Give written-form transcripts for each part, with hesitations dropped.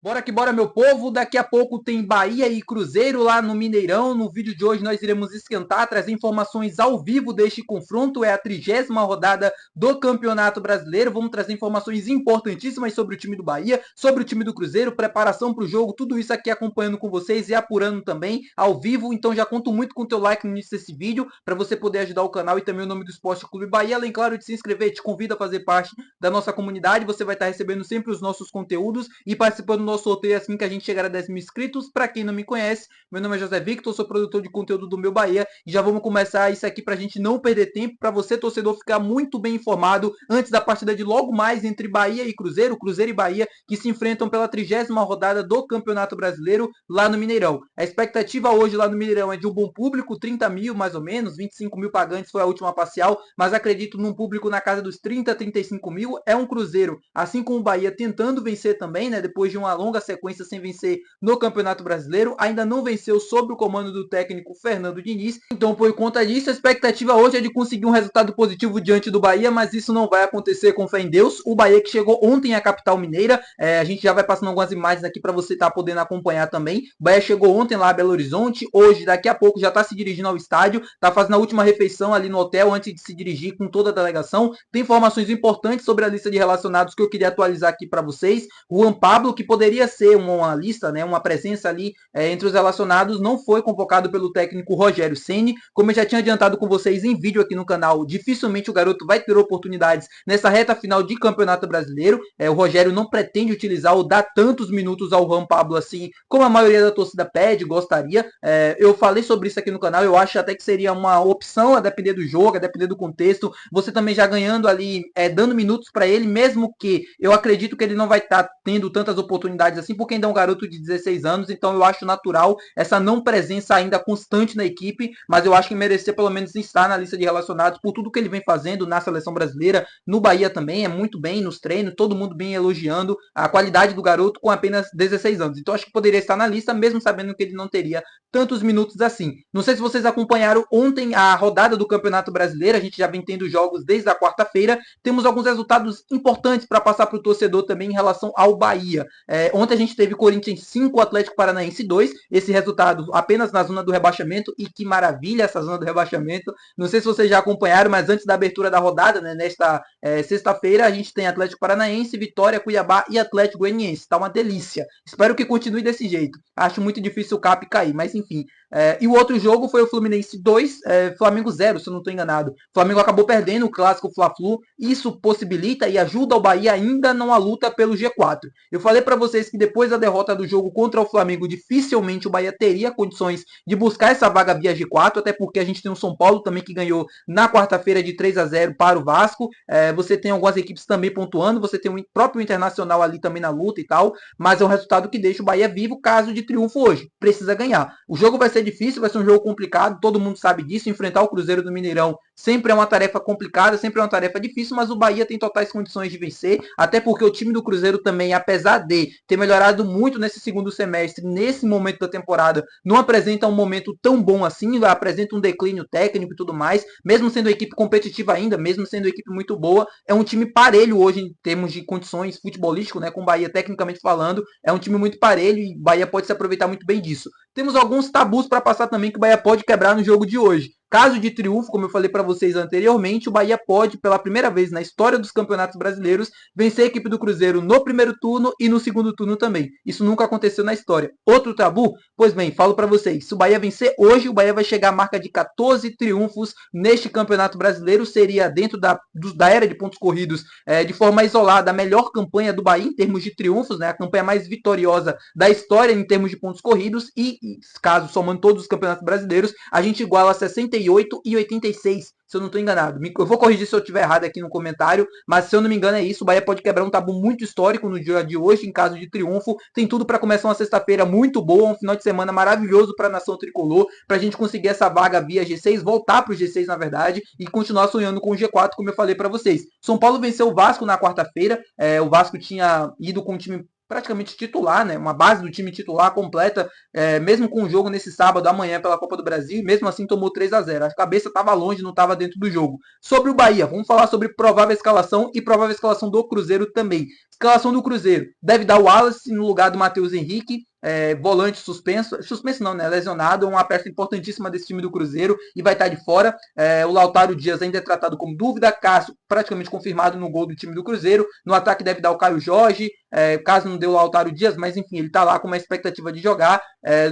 Bora que bora, meu povo. Daqui a pouco tem Bahia e Cruzeiro lá no Mineirão. No vídeo de hoje nós iremos esquentar, trazer informações ao vivo deste confronto. É a 30ª rodada do Campeonato Brasileiro. Vamos trazer informações importantíssimas sobre o time do Bahia, sobre o time do Cruzeiro, preparação para o jogo, tudo isso aqui acompanhando com vocês e apurando também ao vivo. Então já conto muito com o teu like no início desse vídeo, para você poder ajudar o canal e também o nome do Esporte Clube Bahia. Além, claro, de se inscrever, te convido a fazer parte da nossa comunidade. Você vai estar recebendo sempre os nossos conteúdos e participando do nosso sorteio assim que a gente chegar a 10 mil inscritos. Para quem não me conhece, meu nome é José Victor, sou produtor de conteúdo do Meu Bahia e já vamos começar isso aqui para a gente não perder tempo, para você, torcedor, ficar muito bem informado antes da partida de logo mais entre Bahia e Cruzeiro, Cruzeiro e Bahia, que se enfrentam pela 30ª rodada do Campeonato Brasileiro lá no Mineirão. A expectativa hoje lá no Mineirão é de um bom público, 30 mil mais ou menos, 25 mil pagantes foi a última parcial, mas acredito num público na casa dos 30, 35 mil. É um Cruzeiro, assim como o Bahia, tentando vencer também, né, depois de uma longa sequência sem vencer no Campeonato Brasileiro, ainda não venceu sob o comando do técnico Fernando Diniz. Então, por conta disso, a expectativa hoje é de conseguir um resultado positivo diante do Bahia, mas isso não vai acontecer, com fé em Deus. O Bahia que chegou ontem à capital mineira, a gente já vai passando algumas imagens aqui para você estar podendo acompanhar também. O Bahia chegou ontem lá a Belo Horizonte, hoje, daqui a pouco, já está se dirigindo ao estádio, está fazendo a última refeição ali no hotel antes de se dirigir com toda a delegação. Tem informações importantes sobre a lista de relacionados que eu queria atualizar aqui para vocês. O Juan Pablo, que poderia ser uma lista, né, uma presença ali entre os relacionados, não foi convocado pelo técnico Rogério Ceni. Como eu já tinha adiantado com vocês em vídeo aqui no canal, dificilmente o garoto vai ter oportunidades nessa reta final de Campeonato Brasileiro. O Rogério não pretende utilizar ou dar tantos minutos ao Juan Pablo assim, como a maioria da torcida pede, gostaria. Eu falei sobre isso aqui no canal, eu acho até que seria uma opção, a depender do jogo, a depender do contexto. Você também já ganhando ali, dando minutos para ele, mesmo que eu acredito que ele não vai estar tendo tantas oportunidades assim, porque ainda é um garoto de 16 anos, então eu acho natural essa não presença ainda constante na equipe, mas eu acho que merecer pelo menos estar na lista de relacionados por tudo que ele vem fazendo na seleção brasileira, no Bahia também, é muito bem nos treinos, todo mundo bem elogiando a qualidade do garoto com apenas 16 anos. Então acho que poderia estar na lista, mesmo sabendo que ele não teria tantos minutos assim. Não sei se vocês acompanharam ontem a rodada do Campeonato Brasileiro, a gente já vem tendo jogos desde a quarta-feira, temos alguns resultados importantes para passar para o torcedor também em relação ao Bahia. Ontem a gente teve Corinthians 5, Atlético Paranaense 2, esse resultado apenas na zona do rebaixamento, e que maravilha essa zona do rebaixamento. Não sei se vocês já acompanharam, mas antes da abertura da rodada, né, nesta sexta-feira, a gente tem Atlético Paranaense, Vitória, Cuiabá e Atlético Goianiense. Tá uma delícia. Espero que continue desse jeito. Acho muito difícil o Cap cair, mas enfim. E o outro jogo foi o Fluminense 2, Flamengo 0, se eu não estou enganado. O Flamengo acabou perdendo o clássico Fla-Flu. Isso possibilita e ajuda o Bahia ainda numa luta pelo G4. Eu falei para vocês que depois da derrota do jogo contra o Flamengo, dificilmente o Bahia teria condições de buscar essa vaga via G4, até porque a gente tem o São Paulo também que ganhou na quarta-feira de 3-0 para o Vasco. Você tem algumas equipes também pontuando, você tem o próprio Internacional ali também na luta e tal, mas é um resultado que deixa o Bahia vivo caso de triunfo hoje. Precisa ganhar. O jogo vai ser difícil, vai ser um jogo complicado, todo mundo sabe disso. Enfrentar o Cruzeiro do Mineirão sempre é uma tarefa complicada, sempre é uma tarefa difícil, mas o Bahia tem totais condições de vencer, até porque o time do Cruzeiro também, apesar de ter melhorado muito nesse segundo semestre, nesse momento da temporada, não apresenta um momento tão bom assim, apresenta um declínio técnico e tudo mais, mesmo sendo uma equipe competitiva ainda, mesmo sendo uma equipe muito boa, é um time parelho hoje em termos de condições futebolísticas, né, com o Bahia tecnicamente falando, é um time muito parelho e o Bahia pode se aproveitar muito bem disso. Temos alguns tabus para passar também que o Bahia pode quebrar no jogo de hoje. Caso de triunfo, como eu falei para vocês anteriormente, o Bahia pode, pela primeira vez na história dos campeonatos brasileiros, vencer a equipe do Cruzeiro no primeiro turno e no segundo turno também. Isso nunca aconteceu na história. Outro tabu? Pois bem, falo para vocês, se o Bahia vencer hoje, o Bahia vai chegar à marca de 14 triunfos neste campeonato brasileiro. Seria dentro da era de pontos corridos, de forma isolada, a melhor campanha do Bahia em termos de triunfos, né? A campanha mais vitoriosa da história em termos de pontos corridos e, caso somando todos os campeonatos brasileiros, a gente iguala 68 e 86, se eu não estou enganado. Eu vou corrigir se eu estiver errado aqui no comentário, mas se eu não me engano é isso. O Bahia pode quebrar um tabu muito histórico no dia de hoje, em caso de triunfo. Tem tudo para começar uma sexta-feira muito boa, um final de semana maravilhoso para a nação tricolor, para a gente conseguir essa vaga via G6, voltar para o G6 na verdade, e continuar sonhando com o G4, como eu falei para vocês. São Paulo venceu o Vasco na quarta-feira, o Vasco tinha ido com um time praticamente titular, né? Uma base do time titular completa, mesmo com o jogo nesse sábado amanhã pela Copa do Brasil, e mesmo assim tomou 3-0. A cabeça estava longe, não estava dentro do jogo. Sobre o Bahia, vamos falar sobre provável escalação e provável escalação do Cruzeiro também. Escalação do Cruzeiro, deve dar o Wallace no lugar do Matheus Henrique, volante suspenso não, né? Lesionado, uma peça importantíssima desse time do Cruzeiro e vai estar de fora. O Lautaro Dias ainda é tratado como dúvida, Cássio praticamente confirmado no gol do time do Cruzeiro. No ataque deve dar o Caio Jorge, caso não dê o Lautaro Dias, mas enfim, ele está lá com uma expectativa de jogar.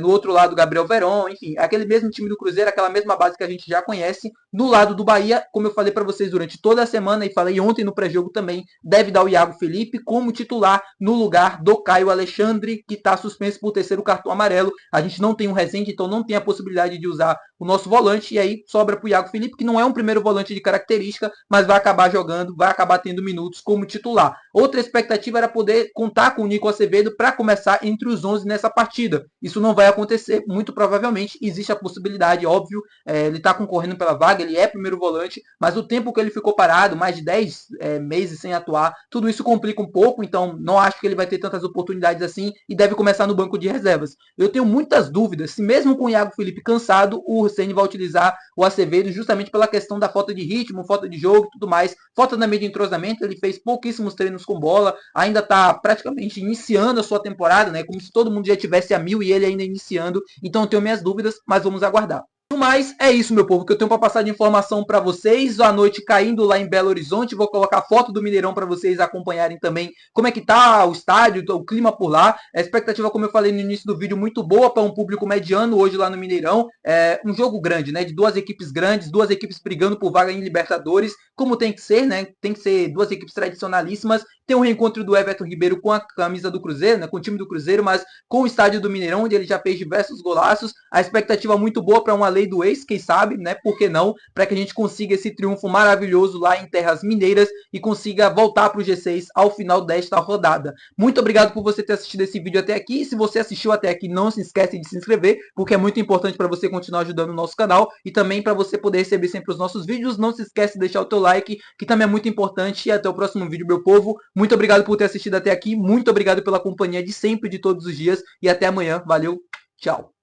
No outro lado, Gabriel Veron, enfim, aquele mesmo time do Cruzeiro, aquela mesma base que a gente já conhece. No lado do Bahia, como eu falei para vocês durante toda a semana e falei ontem no pré-jogo também, deve dar o Iago Felipe como titular no lugar do Caio Alexandre, que está suspenso por terceiro cartão amarelo. A gente não tem um Rezende, então não tem a possibilidade de usar o nosso volante, e aí sobra para o Iago Felipe, que não é um primeiro volante de característica, mas vai acabar jogando, vai acabar tendo minutos como titular. Outra expectativa era poder contar com o Nico Acevedo para começar entre os 11 nessa partida. Isso não vai acontecer, muito provavelmente, existe a possibilidade, óbvio, ele está concorrendo pela vaga, ele é primeiro volante, mas o tempo que ele ficou parado, mais de 10 meses sem atuar, tudo isso complica um pouco, então não acho que ele vai ter tantas oportunidades assim e deve começar no banco de reservas. Eu tenho muitas dúvidas se mesmo com o Iago Felipe cansado, o Ceni vai utilizar o Acevedo justamente pela questão da falta de ritmo, falta de jogo e tudo mais, falta também de entrosamento. Ele fez pouquíssimos treinos com bola, ainda está praticamente iniciando a sua temporada, né? Como se todo mundo já tivesse a 1000 e ele ainda iniciando. Então eu tenho minhas dúvidas, mas vamos aguardar. Mas é isso, meu povo, que eu tenho para passar de informação para vocês. A noite caindo lá em Belo Horizonte. Vou colocar foto do Mineirão para vocês acompanharem também como é que tá o estádio, o clima por lá. A expectativa, como eu falei no início do vídeo, muito boa para um público mediano hoje lá no Mineirão. É um jogo grande, né? De duas equipes grandes, duas equipes brigando por vaga em Libertadores, como tem que ser, né? Tem que ser duas equipes tradicionalíssimas. Tem um reencontro do Everton Ribeiro com a camisa do Cruzeiro, né? Com o time do Cruzeiro, mas com o estádio do Mineirão, onde ele já fez diversos golaços. A expectativa muito boa para uma lei do ex, quem sabe, né? Por que não? Para que a gente consiga esse triunfo maravilhoso lá em terras mineiras e consiga voltar para o G6 ao final desta rodada. Muito obrigado por você ter assistido esse vídeo até aqui. E se você assistiu até aqui, não se esquece de se inscrever, porque é muito importante para você continuar ajudando o nosso canal e também para você poder receber sempre os nossos vídeos. Não se esquece de deixar o teu like, que também é muito importante. E até o próximo vídeo, meu povo. Muito obrigado por ter assistido até aqui. Muito obrigado pela companhia de sempre, de todos os dias. E até amanhã. Valeu. Tchau.